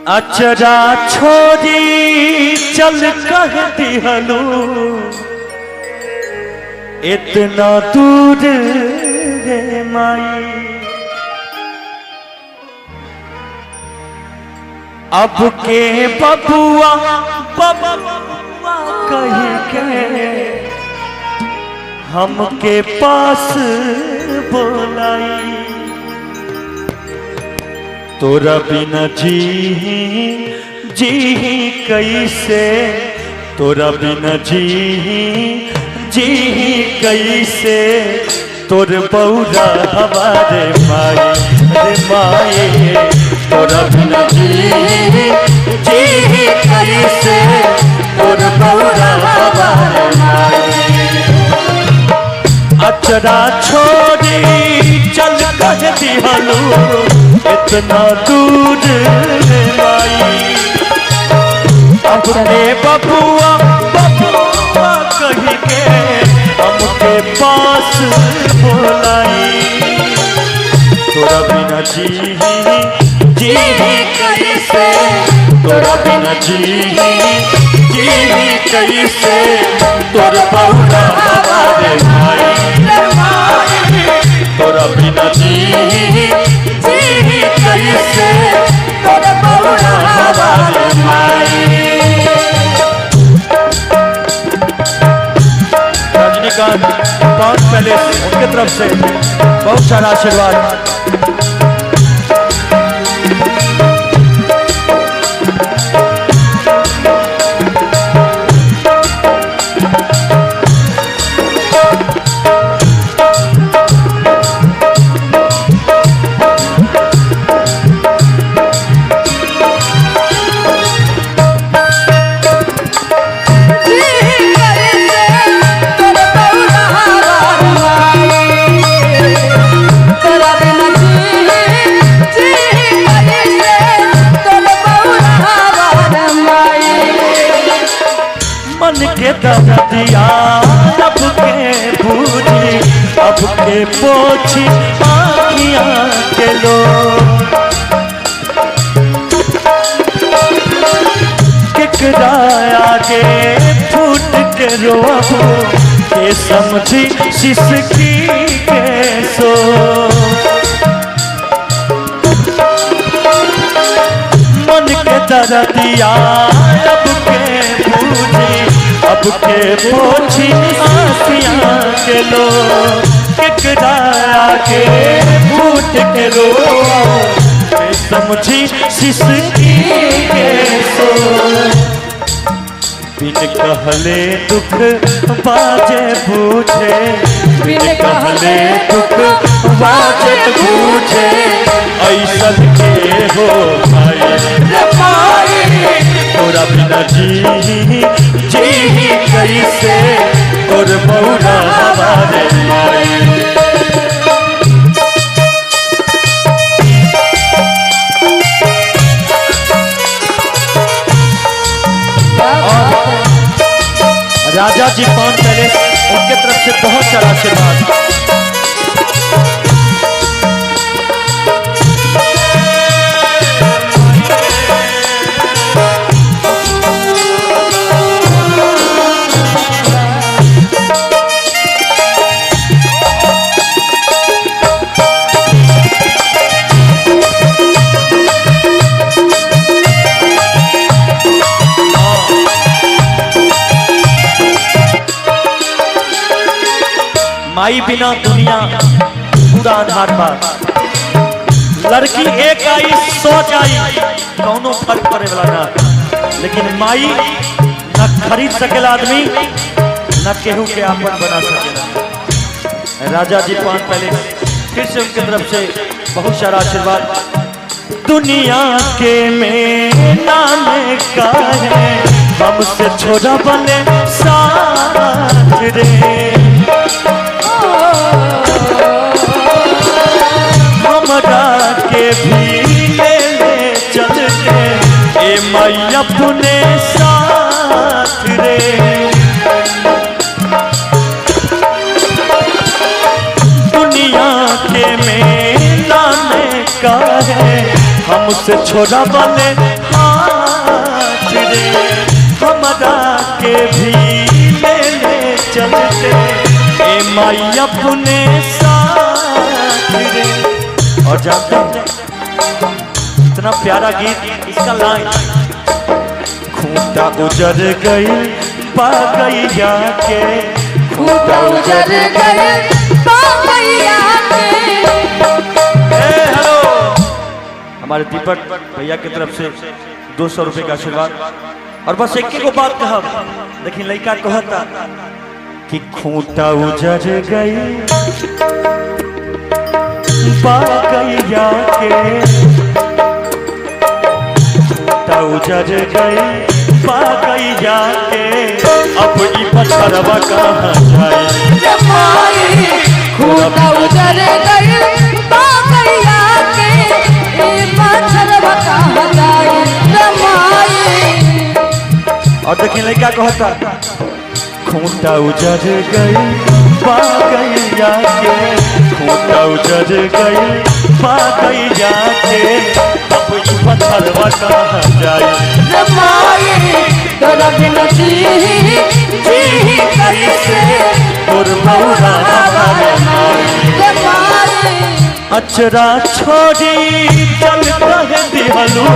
अचरा छोड़ी चल कह दिहलू इतना दूर रे माई। अब के बबुआ बबुआ कह के हमके पास बोलाई। तोरा बिना जी कैसे, तोरा बिना जी कैसे, तोर बौरा हमारे माई रे माई। तोरा बिना जी कैसे, तोर बौरा हमारे माई। अचरा छोड़ी चल कह दिहलू इतना दूर माई। अपने बबुआ बबुआ कह के हमके पास बोलाई। तोरा बिना जी कैसे, तोरा बिना जी कैसे, तोर बौरा हमारे माई। तोरा बिना जी कैसे, तोर बौरा हमारे माई। रजनीकांत पांच पैलेस उनके तरफ से बहुत सारा आशीर्वाद। मन के दर्दिया अब के बूझी, अब के पोछी आँखियाँ के लो। किकराया के फूट के रोबो के समझी सिसकी के सो। मन के दर्दिया अब के बूझी, अब के पोछी आँखियाँ के लो। किकराया के फूट के रो के समझी सिसकी के सो। बिन कहले दुख बाजे बूझे, बिन कहले दुख बाजे बूझे, ऐसन के हो भाई रे भाई। तोरा बिना जी कैसे, तोर बौरा हमारे माई। राजा जी पान पैलेस उनके तरफ से बहुत सारा आशीर्वाद। माई बिना दुनिया पूरा अंधार बा। लड़की एक आई 100 जाई, कौनो फर्क पड़े वाला ना। लेकिन माई न खरीद सकेला आदमी, न केहू के आपन बना सकेला। राजा जी पान पहले फिर से उनके तरफ से बहुत सारा आशीर्वाद। दुनिया के में नाम का है हमसे छोड़ा बने साथ रे। हमरा के भी ले चलते ए माई अपने साथ रे। दुनिया के मेला में का है हम हमसे छोड़ा वाले हाथ रे हमारा के भी ले ले चलते ए माई अपने साथ रे। और जानते हैं इतना प्यारा गीत, इसका लाइन खूंटा उजर गई पा गैया के, खूंटा उजर गई पा गैया के। हेलो हमारे दीपक भैया की तरफ से 200 रुपए का आशीर्वाद। और बस एक को बात कहा, लेकिन लड़का कहता कि खूंटा उजर गई पा गैया के, खूंटा उजर गई पा गैया के, अब ई पछरवा कहाँ जाए खूंटा उजर गई पा गैया के, ए पछरवा कहाँ जाए रमाई। और देखिए लड़का कहता खूंटा उजर गई पा गैया के, खूंटा उजर गई पा गैया के, अब ई पछरवा कहाँ जाए रमाई। तोरा बिना जी कैसे तोर मौला हमारे रमाई। अचरा छोड़ी चल कहे दिहलू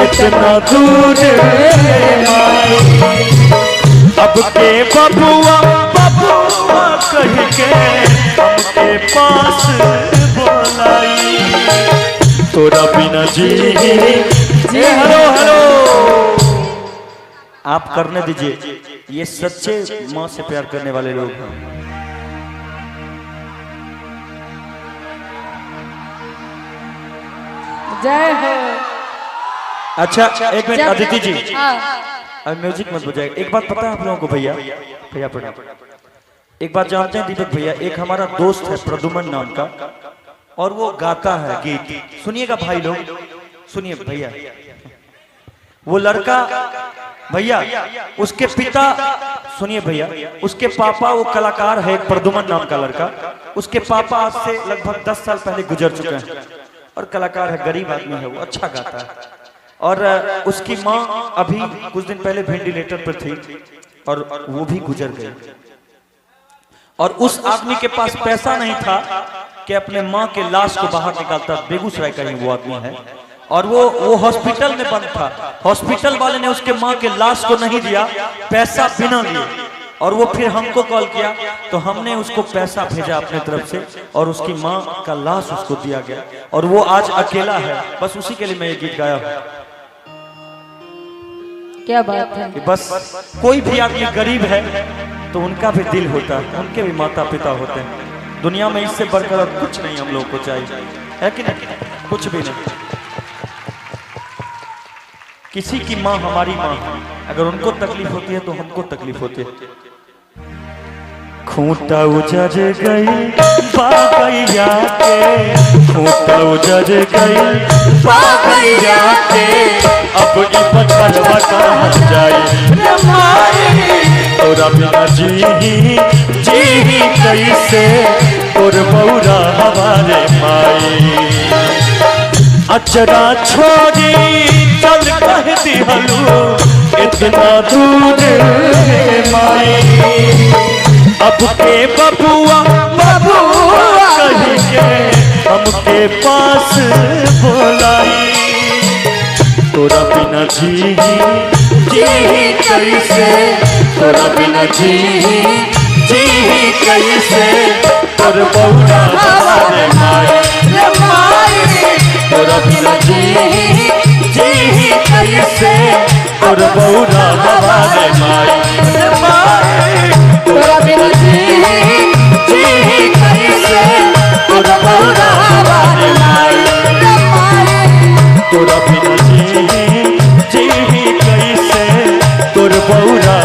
इतना दूर माई, अब के बबुआ बबुआ कह के हमके पास बोलाई, तोरा बिना जी हेलो हेलो आप करने दीजिए, ये सच्चे माँ से प्यार करने वाले लोग हैं। जय हो। अच्छा एक मिनट अदिति जी, हाँ। अब म्यूजिक मत बजाएगा। एक बात पता है आप लोगों को भैया, भैया प्रणाम। एक बात जानते हैं दीपक भैया, एक हमारा दोस्त है प्रदुमन नाम का, और वो गाता है गीत, सुनिएगा भाई लोग, सुनिए भैया। वो लड़का भैया उसके पिता, सुनिए भैया, उसके पापा वो कलाकार है, प्रदुमन नाम का लड़का, उसके पापा आज से लगभग 10 साल पहले गुजर चुके हैं, और कलाकार है, गरीब आदमी है, वो अच्छा गाता है। और उसकी माँ अभी कुछ दिन पहले वेंटिलेटर पर थी और वो भी गुजर गई। और उस आदमी के पास पैसा नहीं था कि अपने माँ के लाश को बाहर निकालता, बेगूसराय का ही वो आदमी है, और वो हॉस्पिटल में बंद था। हॉस्पिटल वाले ने उसके माँ के लाश को नहीं दिया, पैसा बिना लिए, और वो फिर हमको कॉल किया तो हमने उसको पैसा भेजा अपने तरफ से, और उसकी माँ का लाश उसको दिया गया, और वो आज अकेला है। बस उसी के लिए मैं ये गीत गाया हूँ। क्या बात है। कि बस कोई भी आदमी गरीब है तो उनका भी दिल होता है, उनके भी माता पिता होते हैं। दुनिया में इससे बढ़कर और कुछ नहीं हम लोग को चाहिए, है कि नहीं? कुछ भी नहीं। किसी की माँ हमारी माँ, अगर उनको तकलीफ होती है तो हमको तकलीफ होती है। खूंटा उजर गई पा गैया के, खूंटा उजर गई पा गैया के, अब ई पछरवा कहाँ जाए तोरा बिना जी कैसे तोर बौरा हमारे माई। अचरा छोड़ी चल कह दिहलू इतना दूर माई, अब के बबुआ बबुआ कह के हमके पास बोलाई, तोरा बिना जी कैसे तोरा बिना जी कैसे तोर बौरा हमारे माई, तोरा बिना जी कैसे तोर बौरा हमारे माई, तोरा बिना जी कैसे तोर बौरा हमारे माई, तोरा बिना जी कैसे तोर बौरा